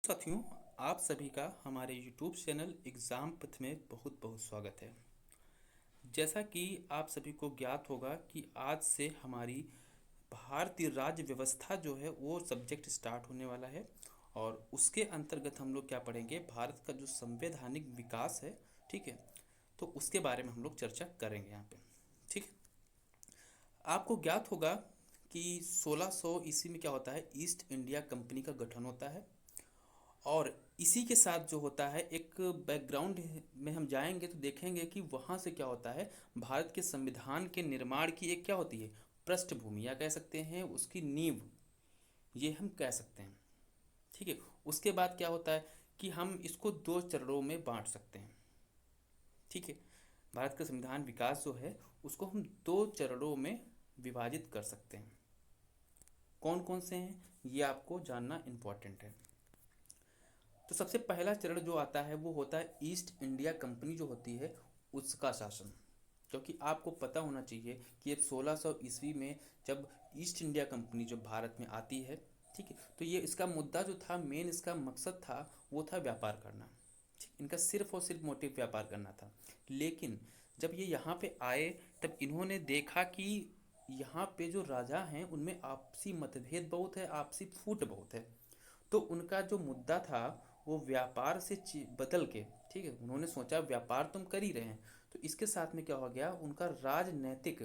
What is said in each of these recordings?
साथियों, आप सभी का हमारे YouTube चैनल एग्ज़ाम पथ में बहुत बहुत स्वागत है। जैसा कि आप सभी को ज्ञात होगा कि आज से हमारी भारतीय राज्य व्यवस्था जो है वो सब्जेक्ट स्टार्ट होने वाला है और उसके अंतर्गत हम लोग क्या पढ़ेंगे, भारत का जो संवैधानिक विकास है। ठीक है, तो उसके बारे में हम लोग चर्चा करेंगे यहाँ पे। ठीक है, आपको ज्ञात होगा कि 1600 ईस्वी में क्या होता है, ईस्ट इंडिया कंपनी का गठन होता है। और इसी के साथ जो होता है, एक बैकग्राउंड में हम जाएंगे तो देखेंगे कि वहाँ से क्या होता है, भारत के संविधान के निर्माण की एक क्या होती है, पृष्ठभूमि, या कह सकते हैं उसकी नींव, ये हम कह सकते हैं। ठीक है, उसके बाद क्या होता है कि हम इसको दो चरणों में बांट सकते हैं। ठीक है, भारत का संविधान विकास जो है उसको हम दो चरणों में विभाजित कर सकते हैं। कौन कौन से हैं, ये आपको जानना इम्पोर्टेंट है। तो सबसे पहला चरण जो आता है वो होता है ईस्ट इंडिया कंपनी जो होती है उसका शासन। क्योंकि आपको पता होना चाहिए कि अब 1600 ईस्वी में जब ईस्ट इंडिया कंपनी जो भारत में आती है, ठीक है, तो ये इसका मुद्दा जो था, मेन इसका मकसद था, वो था व्यापार करना। ठीक, इनका सिर्फ और सिर्फ मोटिव व्यापार करना था। लेकिन जब ये यहाँ पे आए तब इन्होंने देखा कि यहाँ पे जो राजा हैं उनमें आपसी मतभेद बहुत है, आपसी फूट बहुत है। तो उनका जो मुद्दा था वो व्यापार से बदल के, ठीक है, उन्होंने सोचा व्यापार तुम कर ही रहे हैं, तो इसके साथ में क्या हो गया, उनका राजनैतिक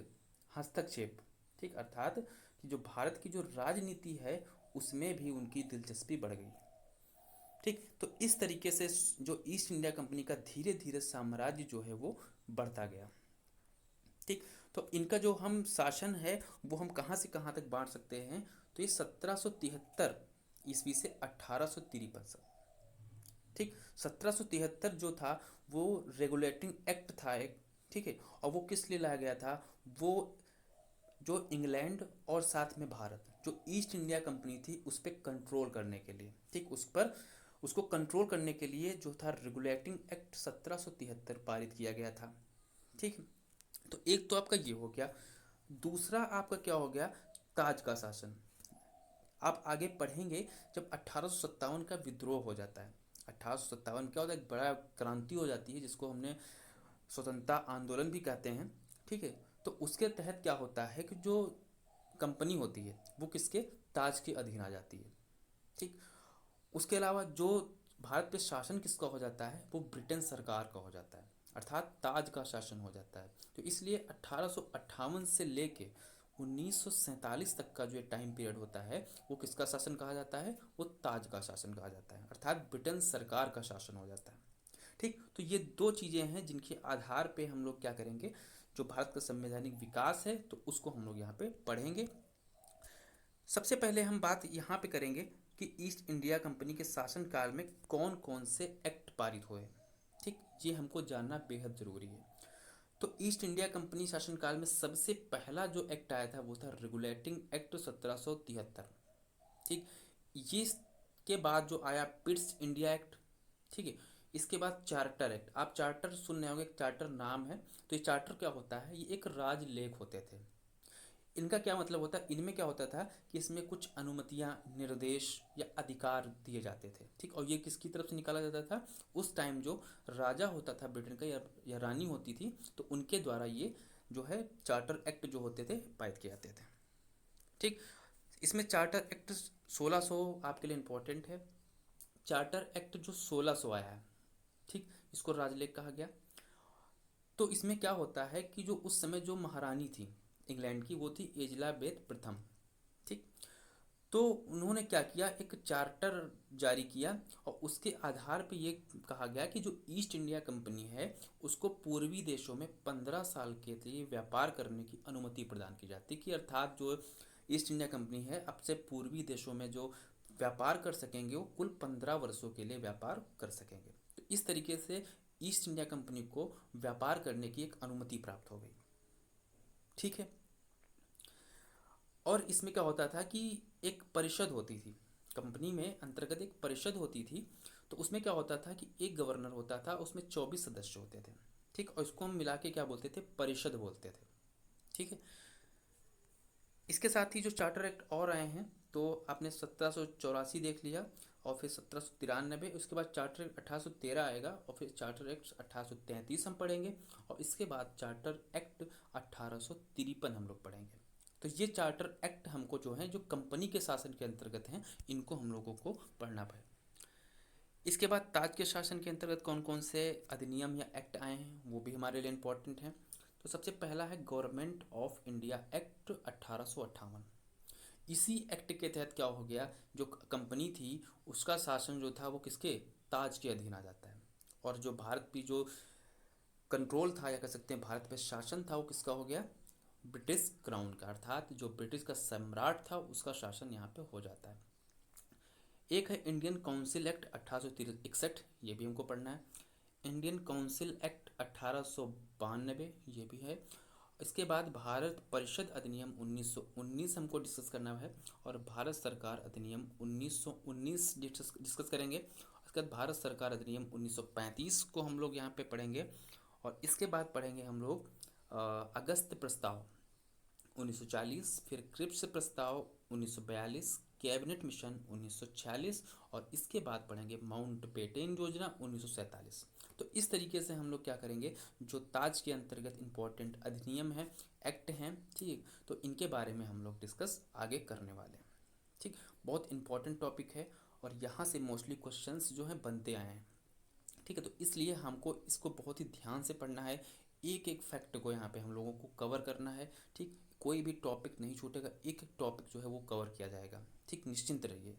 हस्तक्षेप। ठीक, अर्थात कि जो भारत की जो राजनीति है उसमें भी उनकी दिलचस्पी बढ़ गई। ठीक, तो इस तरीके से जो ईस्ट इंडिया कंपनी का धीरे धीरे साम्राज्य जो है वो बढ़ता गया। ठीक, तो इनका जो हम शासन है वो हम कहाँ से कहाँ तक बांट सकते हैं, तो ये 1773 ईस्वी से 1853। ठीक, 1773 जो था वो रेगुलेटिंग एक्ट था एक। ठीक है, और वो किस लिए लाया गया था, वो जो इंग्लैंड और साथ में भारत जो ईस्ट इंडिया कंपनी थी उस पर कंट्रोल करने के लिए, ठीक, उस पर उसको कंट्रोल करने के लिए जो था रेगुलेटिंग एक्ट 1773 पारित किया गया था। ठीक है, तो एक तो आपका ये हो गया। दूसरा आपका क्या हो गया, ताज का शासन। आप आगे पढ़ेंगे जब 1857 का विद्रोह हो जाता है। 1857 क्या होता है, एक बड़ा क्रांति हो जाती है जिसको हमने स्वतंत्रता आंदोलन भी कहते हैं। ठीक है, तो उसके तहत क्या होता है कि जो कंपनी होती है वो किसके, ताज के अधीन आ जाती है। ठीक, उसके अलावा जो भारत पे शासन किसका हो जाता है, वो ब्रिटेन सरकार का हो जाता है, अर्थात ताज का शासन हो जाता है। तो इसलिए 1858 से लेके 1947 तक का जो टाइम पीरियड होता है वो किसका शासन कहा जाता है, वो ताज का शासन कहा जाता है, अर्थात ब्रिटेन सरकार का शासन हो जाता है। ठीक, तो ये दो चीज़ें हैं जिनके आधार पे हम लोग क्या करेंगे, जो भारत का संवैधानिक विकास है तो उसको हम लोग यहाँ पे पढ़ेंगे। सबसे पहले हम बात यहाँ पे करेंगे कि ईस्ट इंडिया कंपनी के शासनकाल में कौन कौन से एक्ट पारित हुए। ठीक, ये हमको जानना बेहद ज़रूरी है। तो ईस्ट इंडिया कंपनी शासनकाल में सबसे पहला जो एक्ट आया था वो था रेगुलेटिंग एक्ट 1773। ठीक, ये के बाद जो आया पिट्स इंडिया एक्ट। ठीक है, इसके बाद चार्टर एक्ट। आप चार्टर सुन रहे होंगे, एक चार्टर नाम है। तो ये चार्टर क्या होता है, ये एक राजलेख होते थे। इनका क्या मतलब होता है, इनमें क्या होता था कि इसमें कुछ अनुमतियां, निर्देश या अधिकार दिए जाते थे। ठीक, और ये किसकी तरफ से निकाला जाता था, उस टाइम जो राजा होता था ब्रिटेन का या रानी होती थी, तो उनके द्वारा ये जो है चार्टर एक्ट जो होते थे पारित किए जाते थे। ठीक, इसमें चार्टर एक्ट 1600 आपके लिए इम्पोर्टेंट है। चार्टर एक्ट जो 1600 आया है, ठीक, इसको राजलेख कहा गया। तो इसमें क्या होता है कि जो उस समय जो महारानी थी इंग्लैंड की, वो थी एलिजाबेथ प्रथम। ठीक, तो उन्होंने क्या किया, एक चार्टर जारी किया और उसके आधार पे ये कहा गया कि जो ईस्ट इंडिया कंपनी है उसको पूर्वी देशों में 15 साल के लिए व्यापार करने की अनुमति प्रदान की जाती, कि अर्थात जो ईस्ट इंडिया कंपनी है अब से पूर्वी देशों में जो व्यापार कर सकेंगे वो कुल 15 वर्षों के लिए व्यापार कर सकेंगे। तो इस तरीके से ईस्ट इंडिया कंपनी को व्यापार करने की एक अनुमति प्राप्त हो गई। ठीक है, और इसमें क्या होता था कि एक परिषद होती थी, कंपनी में अंतर्गत एक परिषद होती थी। तो उसमें क्या होता था कि एक गवर्नर होता था, उसमें 24 सदस्य होते थे। ठीक, और इसको हम मिला के क्या बोलते थे, परिषद बोलते थे। ठीक है, इसके साथ ही जो चार्टर एक्ट और आए हैं, तो आपने 1784 देख लिया, और फिर 1793, उसके बाद चार्टर एक्ट 1813 आएगा और फिर चार्टर एक्ट 1833 हम पढ़ेंगे और इसके बाद चार्टर एक्ट 1853 हम लोग पढ़ेंगे। तो ये चार्टर एक्ट हमको जो है जो कंपनी के शासन के अंतर्गत हैं इनको हम लोगों को पढ़ना पड़े। इसके बाद ताज के शासन के अंतर्गत कौन कौन से अधिनियम या एक्ट आए हैं वो भी हमारे लिए इम्पोर्टेंट हैं। तो सबसे पहला है गवर्नमेंट ऑफ इंडिया एक्ट 1858। इसी एक्ट के तहत क्या हो गया, जो कंपनी थी उसका शासन जो था वो किसके, ताज के अधीन आ जाता है। और जो भारत पे जो कंट्रोल था या कह सकते हैं भारत पे शासन था वो किसका हो गया, ब्रिटिश क्राउन का, अर्थात जो ब्रिटिश का सम्राट था उसका शासन यहाँ पे हो जाता है। एक है इंडियन काउंसिल एक्ट 1861, ये भी हमको पढ़ना है। इंडियन काउंसिल एक्ट 1892, ये भी है। इसके बाद भारत परिषद अधिनियम 1919 हमको डिस्कस करना है और भारत सरकार अधिनियम 1919 डिस्कस करेंगे। इसके बाद भारत सरकार अधिनियम 1935 को हम लोग यहाँ पे पढ़ेंगे और इसके बाद पढ़ेंगे हम लोग अगस्त प्रस्ताव 1940, फिर क्रिप्स प्रस्ताव 1942, कैबिनेट मिशन 1946 और इसके बाद पढ़ेंगे माउंटबेटन योजना 1947। तो इस तरीके से हम लोग क्या करेंगे, जो ताज के अंतर्गत इम्पोर्टेंट अधिनियम हैं, एक्ट हैं, ठीक, तो इनके बारे में हम लोग डिस्कस आगे करने वाले हैं। ठीक, बहुत इंपॉर्टेंट टॉपिक है और यहाँ से मोस्टली क्वेश्चंस जो हैं बनते आए हैं। ठीक है, तो इसलिए हमको इसको बहुत ही ध्यान से पढ़ना है, एक एक फैक्ट को यहाँ पे हम लोगों को कवर करना है। ठीक, कोई भी टॉपिक नहीं छूटेगा, एक एक टॉपिक जो है वो कवर किया जाएगा। ठीक, निश्चिंत रहिए,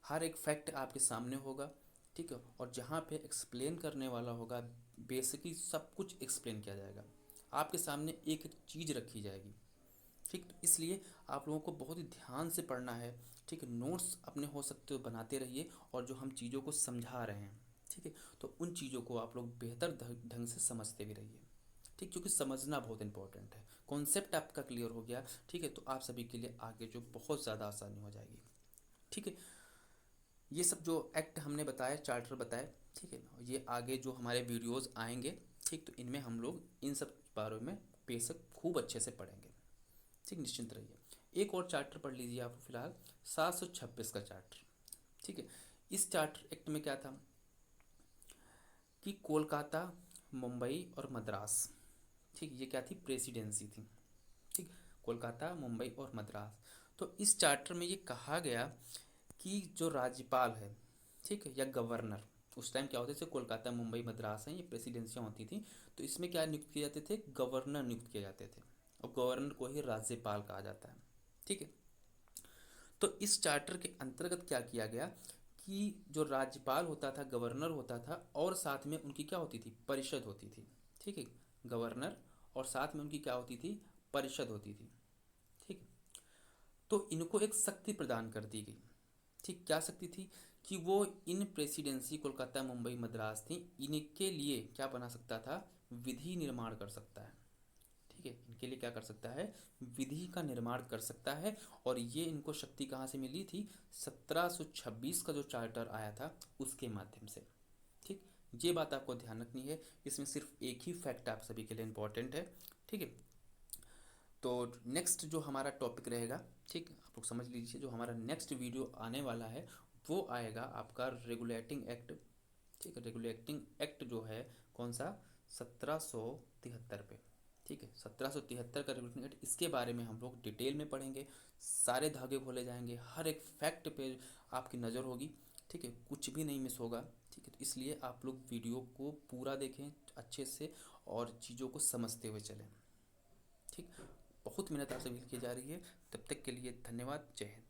हर एक फैक्ट आपके सामने होगा। ठीक है, और जहाँ पे एक्सप्लेन करने वाला होगा बेसिकली सब कुछ एक्सप्लेन किया जाएगा, आपके सामने एक एक चीज़ रखी जाएगी। ठीक, तो इसलिए आप लोगों को बहुत ही ध्यान से पढ़ना है। ठीक है, नोट्स अपने हो सकते हो बनाते रहिए और जो हम चीज़ों को समझा रहे हैं, ठीक है, तो उन चीज़ों को आप लोग बेहतर ढंग से समझते भी रहिए। ठीक, क्योंकि समझना बहुत इंपॉर्टेंट है। कॉन्सेप्ट आपका क्लियर हो गया, ठीक है, तो आप सभी के लिए आगे जो बहुत ज़्यादा आसानी हो जाएगी। ठीक है, ये सब जो एक्ट हमने बताया, चार्टर बताए, ठीक है, ये आगे जो हमारे वीडियोस आएंगे, ठीक, तो इनमें हम लोग इन सब बारे में बेसिक खूब अच्छे से पढ़ेंगे। ठीक, निश्चिंत रहिए। एक और चार्टर पढ़ लीजिए आप फिलहाल, 726 का चार्टर। ठीक है, इस चार्टर एक्ट में क्या था कि कोलकाता, मुंबई और मद्रास, ठीक, ये क्या थी, प्रेसिडेंसी थी। ठीक, कोलकाता, मुंबई और मद्रास। तो इस चार्टर में ये कहा गया कि जो राज्यपाल है, ठीक है, या गवर्नर, उस टाइम क्या होते थे, कोलकाता, मुंबई, मद्रास हैं, ये प्रेसिडेंसियाँ होती थी, तो इसमें क्या नियुक्त किए जाते थे, गवर्नर नियुक्त किए जाते थे और गवर्नर को ही राज्यपाल कहा जाता है। ठीक है, तो इस चार्टर के अंतर्गत क्या किया गया कि जो राज्यपाल होता था, गवर्नर होता था और साथ में उनकी क्या होती थी, परिषद होती थी। ठीक है, गवर्नर और साथ में उनकी क्या होती थी, परिषद होती थी। ठीक, तो इनको एक शक्ति प्रदान कर दी गई। ठीक, क्या शक्ति थी कि वो इन प्रेसिडेंसी कोलकाता, मुंबई, मद्रास थी, इनके लिए क्या बना सकता था, विधि निर्माण कर सकता है। ठीक है, इनके लिए क्या कर सकता है, विधि का निर्माण कर सकता है। और ये इनको शक्ति कहाँ से मिली थी, 1726 का जो चार्टर आया था उसके माध्यम से। ठीक, ये बात आपको ध्यान रखनी है, इसमें सिर्फ एक ही फैक्ट आप सभी के लिए इम्पोर्टेंट है। ठीक है, तो नेक्स्ट जो हमारा टॉपिक रहेगा, ठीक, आप लोग समझ लीजिए, जो हमारा नेक्स्ट वीडियो आने वाला है वो आएगा आपका रेगुलेटिंग एक्ट। ठीक है, रेगुलेटिंग एक्ट जो है कौन सा, 1773 पे। ठीक है, 1773 का रेगुलेटिंग एक्ट, इसके बारे में हम लोग डिटेल में पढ़ेंगे, सारे धागे खोले जाएंगे, हर एक फैक्ट पे आपकी नज़र होगी। ठीक है, कुछ भी नहीं मिस होगा। ठीक है, तो इसलिए आप लोग वीडियो को पूरा देखें अच्छे से और चीज़ों को समझते हुए चलें। ठीक, बहुत मेहनत आपसे की जा रही है, तब तक के लिए धन्यवाद, जय हिंद।